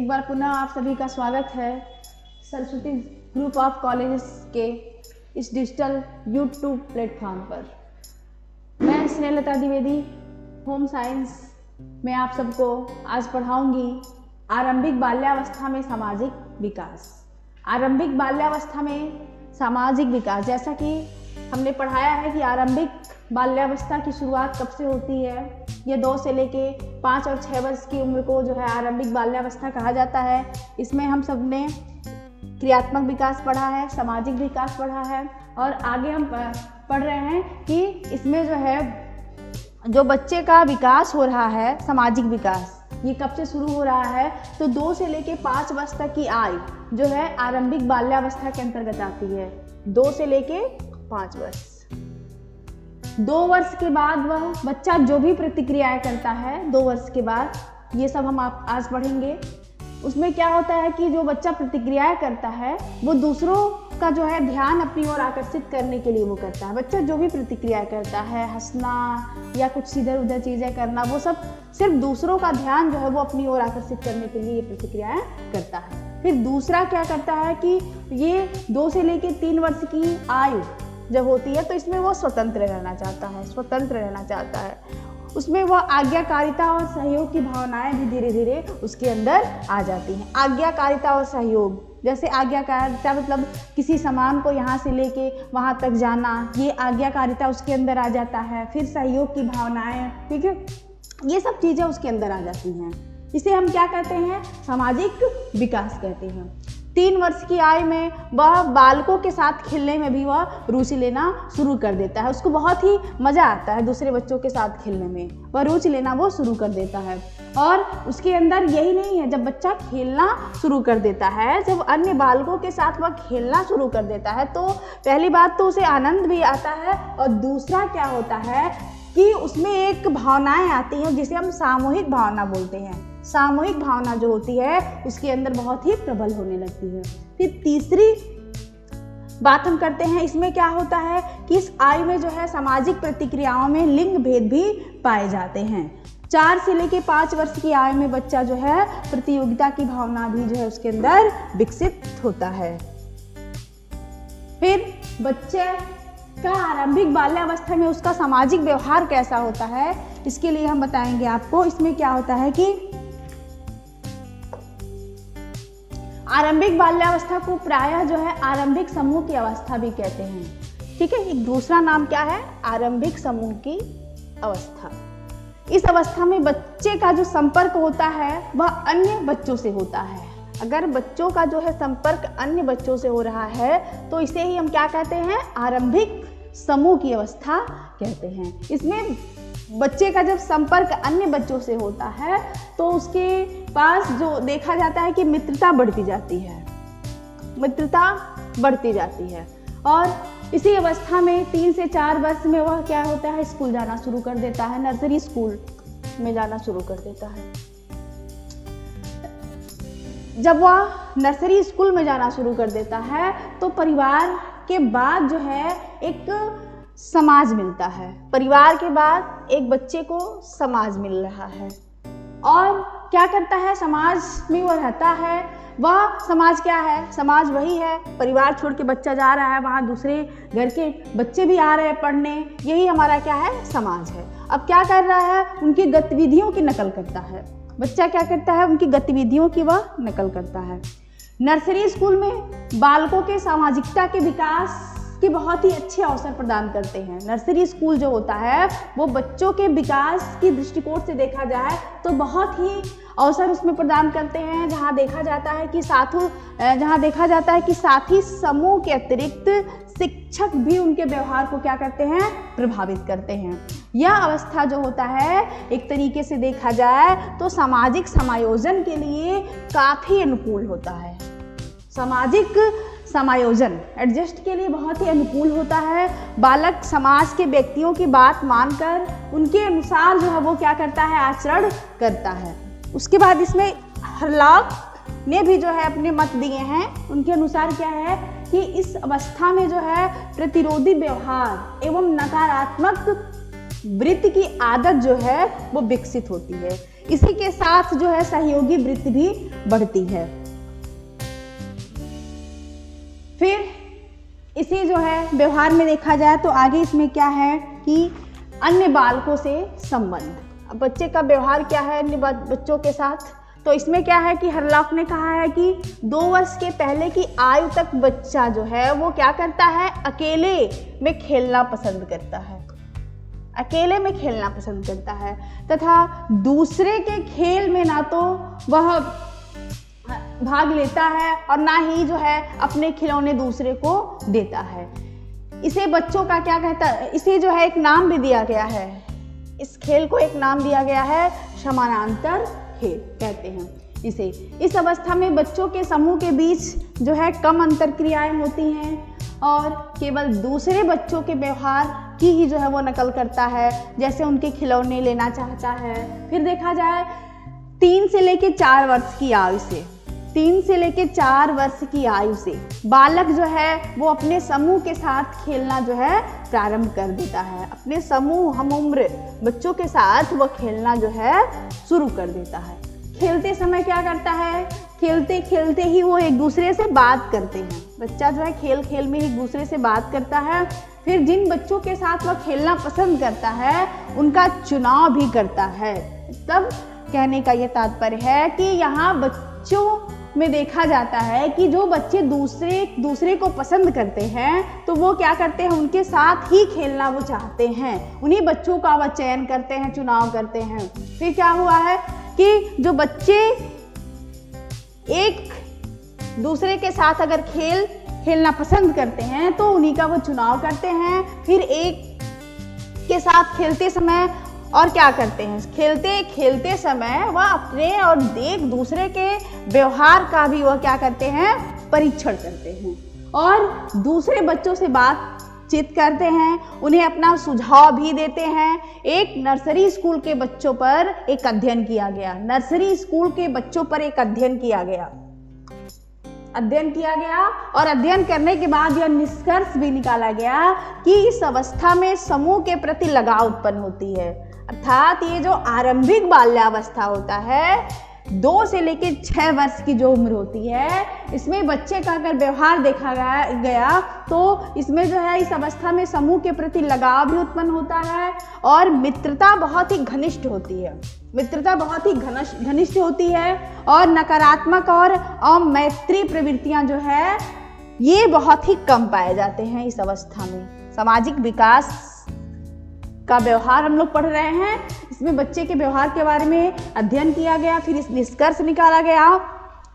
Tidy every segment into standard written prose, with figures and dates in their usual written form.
एक बार पुनः आप सभी का स्वागत है सरस्वती ग्रुप ऑफ कॉलेजेस के इस डिजिटल यूट्यूब प्लेटफॉर्म पर। मैं स्नेहलता द्विवेदी होम साइंस में आप सबको आज पढ़ाऊंगी आरंभिक बाल्यावस्था में सामाजिक विकास। आरंभिक बाल्यावस्था में सामाजिक विकास, जैसा कि हमने पढ़ाया है कि आरंभिक बाल्यावस्था की शुरुआत कब से होती है। ये 2 से लेके 5 और 6 वर्ष की उम्र को जो है आरंभिक बाल्यावस्था कहा जाता है। इसमें हम सब ने क्रियात्मक विकास पढ़ा है, सामाजिक विकास पढ़ा है और आगे हम पढ़ रहे हैं कि इसमें जो है जो बच्चे का विकास हो रहा है, सामाजिक विकास, ये कब से शुरू हो रहा है। तो 2 से लेके 5 वर्ष तक की आयु जो है आरंभिक बाल्यावस्था के अंतर्गत आती है। 2 से लेके 5 वर्ष। 2 वर्ष के बाद वह बच्चा जो भी प्रतिक्रियाएं करता है 2 वर्ष के बाद, ये सब हम आज पढ़ेंगे। उसमें क्या होता है कि जो बच्चा प्रतिक्रियाएं करता है वो दूसरों का जो है ध्यान अपनी ओर आकर्षित करने के लिए वो करता है। बच्चा जो भी प्रतिक्रिया करता है, हंसना या कुछ इधर उधर चीज़ें करना, वो सब सिर्फ दूसरों का ध्यान जो है वो अपनी ओर आकर्षित करने के लिए ये प्रतिक्रियाएं करता है। फिर दूसरा क्या करता है कि ये 2 से लेके 3 वर्ष की आयु जब होती है तो इसमें वो स्वतंत्र रहना चाहता है। उसमें वह आज्ञाकारिता और सहयोग की भावनाएं भी धीरे धीरे उसके अंदर आ जाती हैं। आज्ञाकारिता और सहयोग, जैसे आज्ञाकारिता मतलब किसी सामान को यहाँ से लेके वहाँ तक जाना, ये आज्ञाकारिता उसके अंदर आ जाता है। फिर सहयोग की भावनाएं, ठीक है, ये सब चीज़ें उसके अंदर आ जाती हैं। इसे हम क्या कहते हैं? सामाजिक विकास कहते हैं। 3 वर्ष की आयु में वह बालकों के साथ खेलने में भी वह रुचि लेना शुरू कर देता है। उसको बहुत ही मज़ा आता है दूसरे बच्चों के साथ खेलने में, वह रुचि लेना वो शुरू कर देता है। और उसके अंदर यही नहीं है, जब बच्चा खेलना शुरू कर देता है, जब अन्य बालकों के साथ वह खेलना शुरू कर देता है तो पहली बात तो उसे आनंद भी आता है और दूसरा क्या होता है कि उसमें एक भावनाएं आती हैं जिसे हम सामूहिक भावना बोलते हैं। सामूहिक भावना जो होती है उसके अंदर बहुत ही प्रबल होने लगती है। फिर तीसरी बात हम करते हैं, इसमें क्या होता है कि इस आयु में जो है सामाजिक प्रतिक्रियाओं में लिंग भेद भी पाए जाते हैं। 4 से लेके 5 वर्ष की आयु में बच्चा जो है प्रतियोगिता की भावना भी जो है उसके अंदर विकसित होता है। फिर बच्चे का आरंभिक बाल्यावस्था में उसका सामाजिक व्यवहार कैसा होता है, इसके लिए हम बताएंगे आपको। इसमें क्या होता है कि आरंभिक बाल्यावस्था को प्रायः जो है आरंभिक समूह की अवस्था भी कहते हैं। ठीक है, एक दूसरा नाम क्या है? आरंभिक समूह की अवस्था। इस अवस्था में बच्चे का जो संपर्क होता है वह अन्य बच्चों से होता है। अगर बच्चों का जो है संपर्क अन्य बच्चों से हो रहा है तो इसे ही हम क्या कहते हैं? आरंभिक समूह की अवस्था कहते हैं। इसमें बच्चे का जब संपर्क अन्य बच्चों से होता है तो उसके पास जो देखा जाता है कि मित्रता बढ़ती जाती है और इसी अवस्था में 3 से 4 वर्ष में वह क्या होता है? स्कूल जाना शुरू कर देता है, नर्सरी स्कूल में जाना शुरू कर देता है। जब वह नर्सरी स्कूल में जाना शुरू कर देता है तो परिवार के बाद जो है एक समाज मिलता है। परिवार के बाद एक बच्चे को समाज मिल रहा है और क्या करता है? समाज में वह रहता है। वह समाज क्या है? समाज वही है, परिवार छोड़ के बच्चा जा रहा है, वहाँ दूसरे घर के बच्चे भी आ रहे हैं पढ़ने, यही हमारा क्या है? समाज है। अब क्या कर रहा है? उनकी गतिविधियों की नकल करता है। बच्चा क्या करता है? उनकी गतिविधियों की वह नकल करता है। नर्सरी स्कूल में बालकों के सामाजिकता के विकास के बहुत ही अच्छे अवसर प्रदान करते हैं। नर्सरी स्कूल जो होता है वो बच्चों के विकास की दृष्टिकोण से देखा जाए तो बहुत ही अवसर उसमें प्रदान करते हैं, जहाँ देखा जाता है कि साथी समूह के अतिरिक्त शिक्षक भी उनके व्यवहार को क्या करते हैं? प्रभावित करते हैं। यह अवस्था जो होता है एक तरीके से देखा जाए तो सामाजिक समायोजन के लिए काफ़ी अनुकूल होता है। सामाजिक समायोजन एडजस्ट के लिए बहुत ही अनुकूल होता है। बालक समाज के व्यक्तियों की बात मानकर उनके अनुसार जो है वो क्या करता है? आचरण करता है। उसके बाद इसमें हरलॉक ने भी जो है अपने मत दिए हैं। उनके अनुसार क्या है कि इस अवस्था में जो है प्रतिरोधी व्यवहार एवं नकारात्मक वृत्ति की आदत जो है वो विकसित होती है। इसी के साथ जो है सहयोगी वृत्ति भी बढ़ती है। फिर इसी जो है व्यवहार में देखा जाए तो आगे इसमें क्या है कि अन्य बालकों से संबंध। अब बच्चे का व्यवहार क्या है अन्य बच्चों के साथ, तो इसमें क्या है कि हरलॉक ने कहा है कि 2 वर्ष के पहले की आयु तक बच्चा जो है वो क्या करता है, अकेले में खेलना पसंद करता है, अकेले में खेलना पसंद करता है तथा दूसरे के खेल में ना तो वह भाग लेता है और ना ही जो है अपने खिलौने दूसरे को देता है। इसे बच्चों का क्या कहता है, इसे जो है एक नाम भी दिया गया है, इस खेल को एक नाम दिया गया है समानांतर खेल कहते हैं इसे। इस अवस्था में बच्चों के समूह के बीच जो है कम अंतर क्रियाएं होती हैं और केवल दूसरे बच्चों के व्यवहार की ही जो है वो नकल करता है, जैसे उनके खिलौने लेना चाहता है। फिर देखा जाए 3 से लेकर 4 वर्ष की आयु से, 3 से लेकर 4 वर्ष की आयु से बालक जो है वो अपने समूह के साथ खेलना जो है प्रारंभ कर देता है। अपने समूह हम उम्र बच्चों के साथ वो खेलना जो है शुरू कर देता है। खेलते समय क्या करता है, खेलते खेलते ही वो एक दूसरे से बात करते हैं। बच्चा जो है खेल खेल में एक दूसरे से बात करता है। फिर जिन बच्चों के साथ वह खेलना पसंद करता है उनका चुनाव भी करता है। तब कहने का ये तात्पर्य है कि यहाँ बच्चों में देखा जाता है कि जो बच्चे दूसरे को पसंद करते हैं तो वो क्या करते हैं, उनके साथ ही खेलना वो चाहते हैं, उन्हीं बच्चों का वह चयन करते हैं, चुनाव करते हैं। फिर क्या हुआ है कि जो बच्चे एक दूसरे के साथ अगर खेलना पसंद करते हैं तो उन्हीं का वो चुनाव करते हैं। फिर एक के साथ खेलते समय और क्या करते हैं, खेलते खेलते समय वह अपने और एक दूसरे के व्यवहार का भी वह क्या करते हैं, परीक्षण करते हैं और दूसरे बच्चों से बातचीत करते हैं, उन्हें अपना सुझाव भी देते हैं। एक नर्सरी स्कूल के बच्चों पर एक अध्ययन किया गया, नर्सरी स्कूल के बच्चों पर एक अध्ययन किया गया और अध्ययन करने के बाद यह निष्कर्ष भी निकाला गया कि इस अवस्था में समूह के प्रति लगाव उत्पन्न होती है। अर्थात ये जो आरंभिक बाल्यावस्था होता है, 2 से लेकर 6 वर्ष की जो उम्र होती है, इसमें बच्चे का अगर व्यवहार देखा गया तो इसमें जो है इस अवस्था में समूह के प्रति लगाव भी उत्पन्न होता है और मित्रता बहुत ही घनिष्ठ होती है, मित्रता बहुत ही घनिष्ठ होती है और नकारात्मक और अमैत्री प्रवृत्तियां जो है ये बहुत ही कम पाए जाते हैं इस अवस्था में। सामाजिक विकास का व्यवहार हम लोग पढ़ रहे हैं, इसमें बच्चे के व्यवहार के बारे में अध्ययन किया गया, फिर इस निष्कर्ष निकाला गया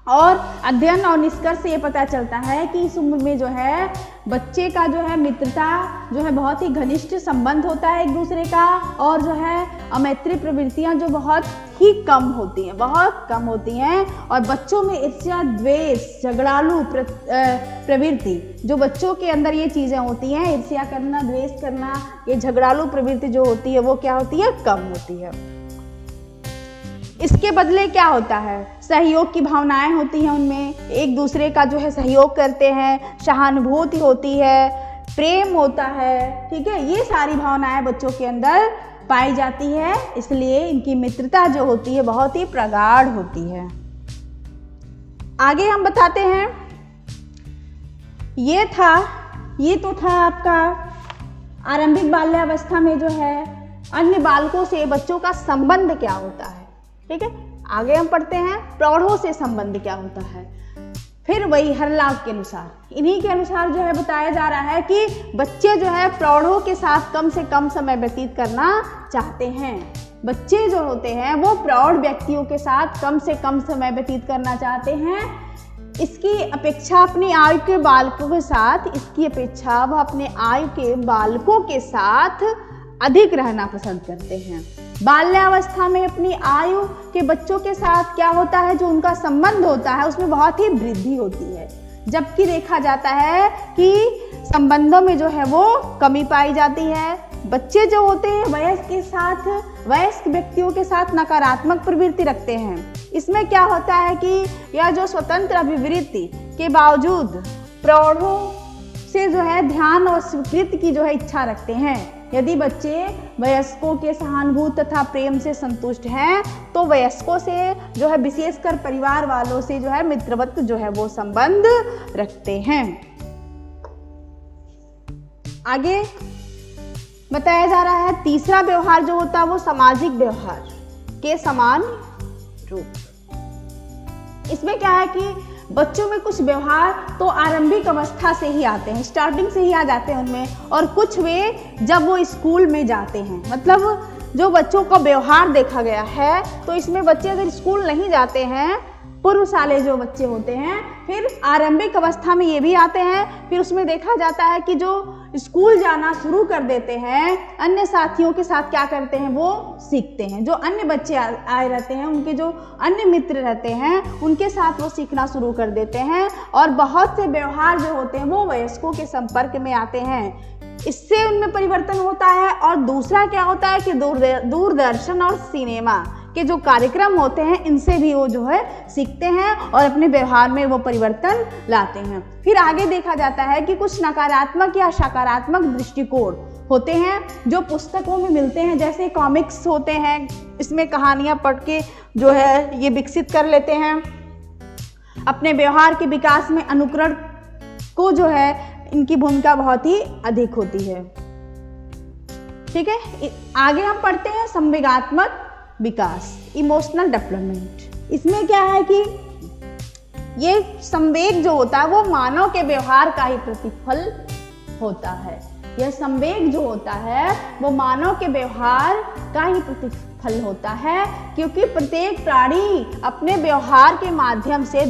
और अध्ययन और निष्कर्ष से ये पता चलता है कि इस उम्र में जो है बच्चे का जो है मित्रता जो है बहुत ही घनिष्ठ संबंध होता है एक दूसरे का और जो है अमैत्री प्रवृत्तियां जो बहुत ही कम होती हैं, बहुत कम होती हैं और बच्चों में ईर्ष्या, द्वेष, झगड़ालू प्रवृत्ति जो बच्चों के अंदर ये चीज़ें होती हैं, ईर्ष्या करना, द्वेष करना, ये झगड़ालू प्रवृत्ति जो होती है वो क्या होती है, कम होती है। इसके बदले क्या होता है, सहयोग की भावनाएं होती हैं उनमें, एक दूसरे का जो है सहयोग करते हैं, सहानुभूति होती है, प्रेम होता है, ठीक है, ये सारी भावनाएं बच्चों के अंदर पाई जाती है, इसलिए इनकी मित्रता जो होती है बहुत ही प्रगाढ़ होती है। आगे हम बताते हैं, ये तो था आपका आरंभिक बाल्यावस्था में जो है अन्य बालकों से बच्चों का संबंध क्या होता है, ठीक है। आगे हम पढ़ते हैं प्रौढ़ों से संबंध क्या होता है। फिर वही हरलाक के अनुसार, इन्हीं के अनुसार जो है बताया जा रहा है कि बच्चे जो है प्रौढ़ों के साथ कम से कम समय व्यतीत करना चाहते हैं। बच्चे जो होते हैं वो प्रौढ़ व्यक्तियों के साथ कम से कम समय व्यतीत करना चाहते हैं। इसकी अपेक्षा अपनी आयु के बालकों के साथ, इसकी अपेक्षा वह अपने आयु के बालकों के साथ अधिक रहना पसंद करते हैं। बाल्यावस्था में अपनी आयु के बच्चों के साथ क्या होता है, जो उनका संबंध होता है उसमें बहुत ही वृद्धि होती है, जबकि देखा जाता है कि संबंधों में जो है वो कमी पाई जाती है। बच्चे जो होते हैं वयस्क व्यक्तियों के साथ नकारात्मक प्रवृत्ति रखते हैं। इसमें क्या होता है कि यह जो स्वतंत्र अभिवृत्ति के बावजूद प्रौढ़ों से जो है ध्यान और स्वीकृति की जो है इच्छा रखते हैं। यदि बच्चे वयस्कों के सहानुभूति तथा प्रेम से संतुष्ट हैं तो वयस्कों से जो है विशेषकर परिवार वालों से जो है मित्रवत जो है वो संबंध रखते हैं। आगे बताया जा रहा है तीसरा व्यवहार जो होता है वो सामाजिक व्यवहार के समान रूप। इसमें क्या है कि बच्चों में कुछ व्यवहार तो आरंभिक अवस्था से ही आते हैं, स्टार्टिंग से ही आ जाते हैं उनमें, और कुछ वे जब वो स्कूल में जाते हैं। मतलब जो बच्चों का व्यवहार देखा गया है तो इसमें बच्चे अगर स्कूल नहीं जाते हैं, पूर्वशाले जो बच्चे होते हैं, फिर आरंभिक अवस्था में ये भी आते हैं, फिर उसमें देखा जाता है कि जो स्कूल जाना शुरू कर देते हैं, अन्य साथियों के साथ क्या करते हैं वो सीखते हैं। जो अन्य बच्चे आए रहते हैं, उनके जो अन्य मित्र रहते हैं, उनके साथ वो सीखना शुरू कर देते हैं, और बहुत से व्यवहार जो होते हैं वो वयस्कों के संपर्क में आते हैं। इससे उनमें परिवर्तन होता है। और दूसरा क्या होता है कि दूरदर्शन और सिनेमा के जो कार्यक्रम होते हैं, इनसे भी वो जो है सीखते हैं और अपने व्यवहार में वो परिवर्तन लाते हैं। फिर आगे देखा जाता है कि कुछ नकारात्मक या सकारात्मक दृष्टिकोण होते हैं जो पुस्तकों में मिलते हैं, जैसे कॉमिक्स होते हैं, इसमें कहानियाँ पढ़ के जो है ये विकसित कर लेते हैं। अपने व्यवहार के विकास में अनुकरण को जो है इनकी भूमिका बहुत ही अधिक होती है। ठीक है, आगे हम पढ़ते हैं संवेगात्मक विकास, इमोशनल डेवलपमेंट। इसमें क्या है कि ये संवेग जो होता है वो मानव के व्यवहार का ही प्रतिफल होता है। यह संवेग जो होता है वो मानव के व्यवहार का ही प्रतिफल होता है, क्योंकि प्रत्येक प्राणी अपने व्यवहार के माध्यम से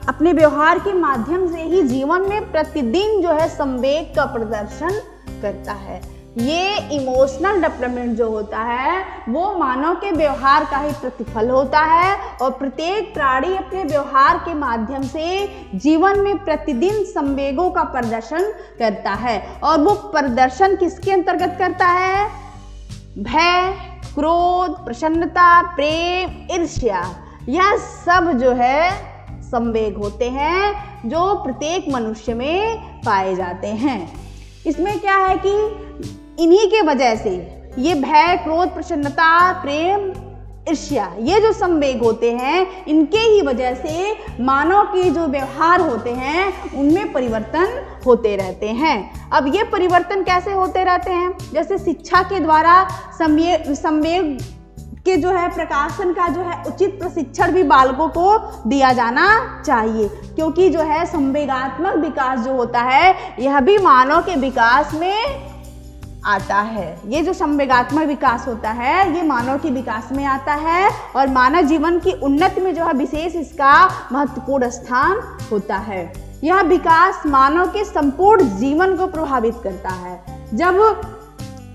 अपने व्यवहार के माध्यम से ही जीवन में प्रतिदिन जो है संवेग का प्रदर्शन करता है। ये इमोशनल डेवलपमेंट जो होता है वो मानव के व्यवहार का ही प्रतिफल होता है, और प्रत्येक प्राणी अपने व्यवहार के माध्यम से जीवन में प्रतिदिन संवेगों का प्रदर्शन करता है। और वो प्रदर्शन किसके अंतर्गत करता है? भय, क्रोध, प्रसन्नता, प्रेम, ईर्ष्या, यह सब जो है संवेग होते हैं जो प्रत्येक मनुष्य में पाए जाते हैं। इसमें क्या है कि इन्हीं के वजह से ये भय, क्रोध, प्रसन्नता, प्रेम, ईर्ष्या, ये जो संवेग होते हैं, इनके ही वजह से मानव के जो व्यवहार होते हैं उनमें परिवर्तन होते रहते हैं। अब ये परिवर्तन कैसे होते रहते हैं? जैसे शिक्षा के द्वारा संवेग के जो है प्रकाशन का जो है उचित प्रशिक्षण भी बालकों को दिया जाना चाहिए, क्योंकि जो है संवेगात्मक विकास जो होता है यह भी मानव के विकास में आता है। ये जो संवेगात्मक विकास होता है ये मानव के विकास में आता है, और मानव जीवन की उन्नति में जो है विशेष इसका महत्वपूर्ण स्थान होता है। यह विकास मानव के संपूर्ण जीवन को प्रभावित करता है। जब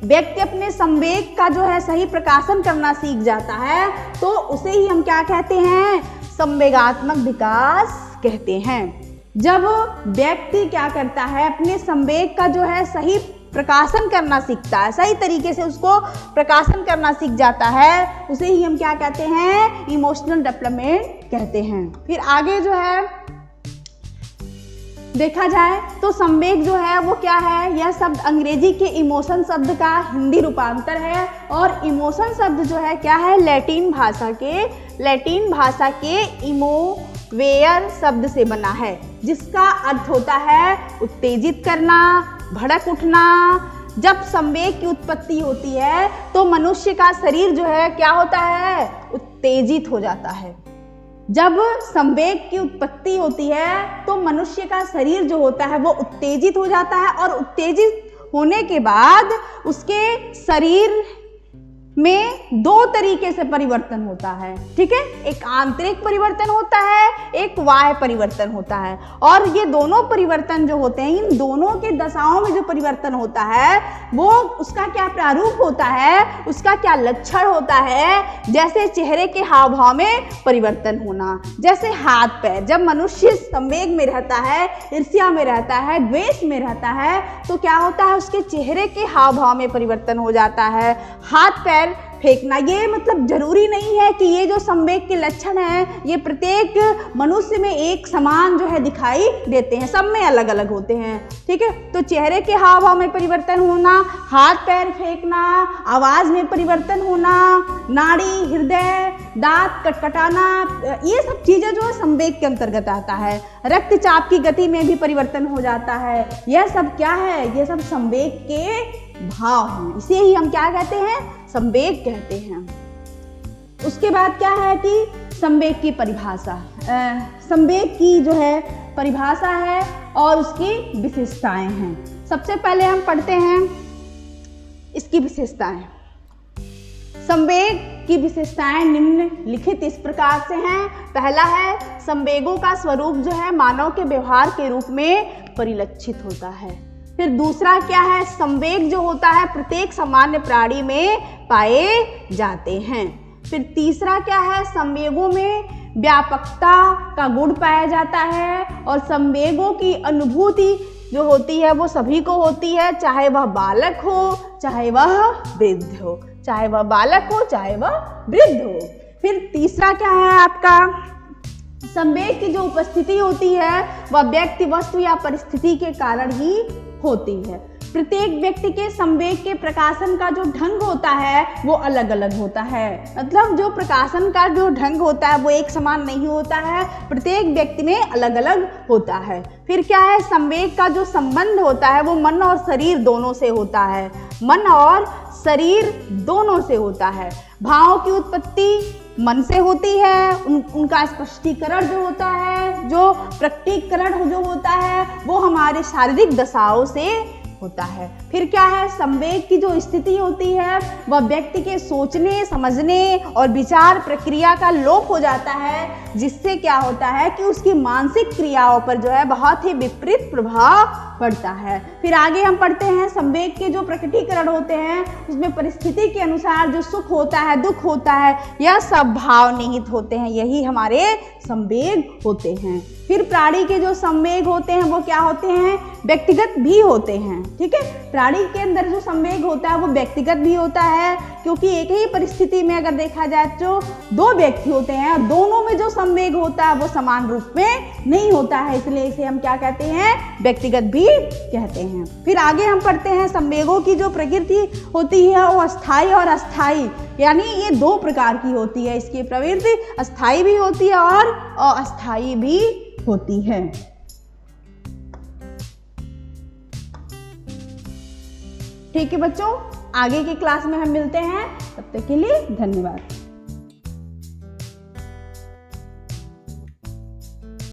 व्यक्ति अपने संवेग का जो है सही प्रकाशन करना सीख जाता है तो उसे ही हम क्या कहते हैं? संवेगात्मक विकास कहते हैं। जब व्यक्ति क्या करता है, अपने संवेग का जो है सही प्रकाशन करना सीखता है, सही तरीके से उसको प्रकाशन करना सीख जाता है, उसे ही हम क्या कहते हैं? इमोशनल डेवलपमेंट कहते हैं। फिर आगे जो है देखा जाए तो संवेग जो है वो क्या है? यह शब्द अंग्रेजी के इमोशन शब्द का हिंदी रूपांतर है, और इमोशन शब्द जो है क्या है? लैटिन भाषा के इमोवेयर शब्द से बना है, जिसका अर्थ होता है उत्तेजित करना, भड़क उठना। जब संवेग की उत्पत्ति होती है तो मनुष्य का शरीर जो है क्या होता है? उत्तेजित हो जाता है। जब संवेग की उत्पत्ति होती है तो मनुष्य का शरीर जो होता है वो उत्तेजित हो जाता है, और उत्तेजित होने के बाद उसके शरीर में दो तरीके से परिवर्तन होता है। ठीक है, एक आंतरिक परिवर्तन होता है, एक बाह्य परिवर्तन होता है। और ये दोनों परिवर्तन जो होते हैं, इन दोनों के दशाओं में जो परिवर्तन होता है वो उसका क्या प्रारूप होता है, उसका क्या लक्षण होता है? जैसे चेहरे के हाव भाव में परिवर्तन होना, जैसे हाथ पैर। जब मनुष्य संवेग में रहता है, ईर्ष्या में रहता है, द्वेष में रहता है, तो क्या होता है? उसके चेहरे के हाव भाव में परिवर्तन हो जाता है, हाथ पैर फेंकना। ये मतलब जरूरी नहीं है कि ये जो संवेग के लक्षण हैं ये प्रत्येक मनुष्य में एक समान जो है दिखाई देते हैं, सब में अलग अलग होते हैं। ठीक है, तो चेहरे के हाव भाव में परिवर्तन होना, हाथ पैर फेंकना, आवाज में परिवर्तन होना, नाड़ी, हृदय, दांत कटकटाना, ये सब चीजें जो है संवेग के अंतर्गत आता है। रक्तचाप की गति में भी परिवर्तन हो जाता है। यह सब क्या है? यह सब संवेग के भाव हैं, इसे ही हम क्या कहते हैं? संवेग कहते हैं। उसके बाद क्या है कि संवेग की परिभाषा, संवेग की जो है परिभाषा है और उसकी विशेषताएं हैं। सबसे पहले हम पढ़ते हैं इसकी विशेषताएं। संवेग की विशेषताएं निम्नलिखित इस प्रकार से हैं। पहला है, संवेगों का स्वरूप जो है मानव के व्यवहार के रूप में परिलक्षित होता है। फिर दूसरा क्या है? संवेग जो होता है प्रत्येक सामान्य प्राणी में पाए जाते हैं। फिर तीसरा क्या है? संवेगों में व्यापकता का गुण पाया जाता है और संवेगों की अनुभूति जो होती है वो सभी को होती है, चाहे वह बालक हो चाहे वह वृद्ध हो, चाहे वह बालक हो चाहे वह वृद्ध हो। फिर तीसरा क्या है आपका? संवेग की जो उपस्थिति होती है वह व्यक्ति, वस्तु या परिस्थिति के कारण ही होती है। प्रत्येक व्यक्ति के संवेग के प्रकाशन का जो ढंग होता है वो अलग अलग होता है। मतलब जो प्रकाशन का जो ढंग होता है वो एक समान नहीं होता है, प्रत्येक व्यक्ति में अलग अलग होता है। फिर क्या है? संवेग का जो संबंध होता है वो मन और शरीर दोनों से होता है, मन और शरीर दोनों से होता है। भावों की उत्पत्ति मन से होती है, उनका स्पष्टीकरण जो होता है, जो प्रकटीकरण जो होता है वो हमारे शारीरिक दशाओं से होता है। फिर क्या है? संवेग की जो स्थिति होती है वह व्यक्ति के सोचने, समझने और विचार प्रक्रिया का लोप हो जाता है, जिससे क्या होता है कि उसकी मानसिक क्रियाओं पर जो है बहुत ही विपरीत प्रभाव पड़ता है। फिर आगे हम पढ़ते हैं संवेग के जो प्रकटीकरण होते हैं उसमें परिस्थिति के अनुसार जो सुख होता है, दुख होता है, यह सब भाव निहित होते हैं, यही हमारे संवेग होते हैं। फिर प्राणी के जो संवेग होते हैं वो क्या होते हैं? व्यक्तिगत भी होते हैं। ठीक है, प्राणी के अंदर जो संवेग होता है वो व्यक्तिगत भी होता है, क्योंकि एक ही परिस्थिति में अगर देखा जाए तो दो व्यक्ति होते हैं और दोनों में जो संवेग होता है वो समान रूप में नहीं होता है, इसलिए इसे हम क्या कहते हैं? व्यक्तिगत भी कहते हैं। फिर आगे हम पढ़ते हैं संवेगों की जो प्रकृति होती है वो अस्थायी और अस्थायी, यानी ये दो प्रकार की होती है। इसकी प्रवृत्ति अस्थायी भी होती है और अस्थायी भी होती है। ठीक है बच्चों, आगे की क्लास में हम मिलते हैं, तब तक के लिए धन्यवाद।